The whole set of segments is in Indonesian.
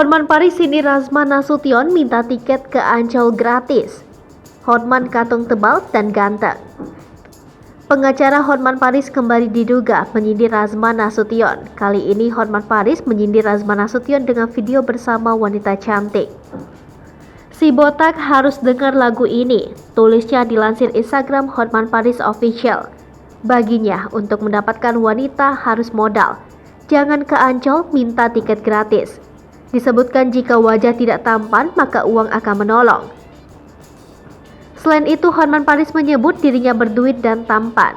Hotman Paris Cindy Rasma Nasution minta tiket ke Ancol gratis. Hotman Katung tebal dan ganteng. Pengacara Hotman Paris kembali diduga menyindir Rasma Nasution. Kali ini Hotman Paris menyindir Rasma Nasution dengan video bersama wanita cantik. Si botak harus dengar lagu ini, tulisnya dilansir Instagram Hotman Paris Official. Baginya, untuk mendapatkan wanita harus modal. Jangan ke Ancol minta tiket gratis. Disebutkan jika wajah tidak tampan maka uang akan menolong. Selain itu, Hotman Paris menyebut dirinya berduit dan tampan.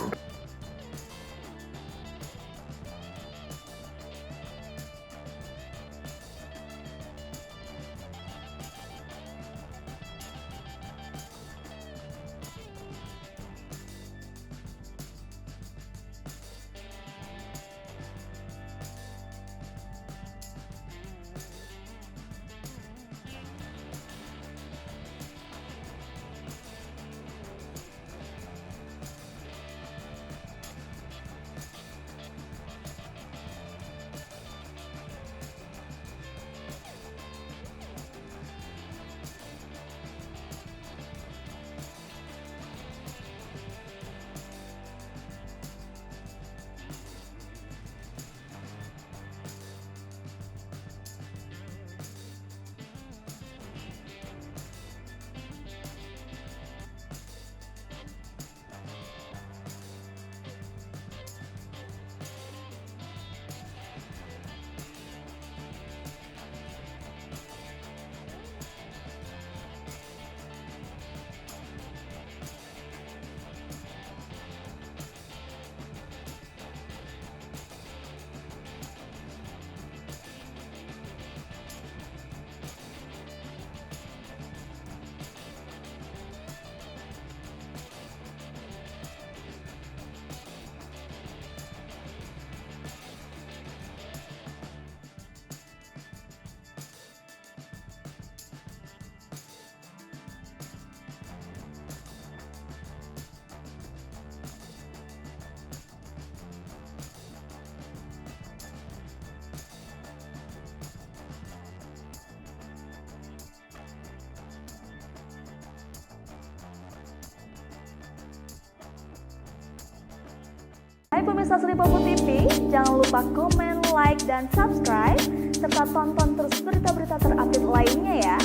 Hai pemirsa Sri Popo TV, jangan lupa komen, like, dan subscribe, serta tonton terus berita-berita terupdate lainnya ya.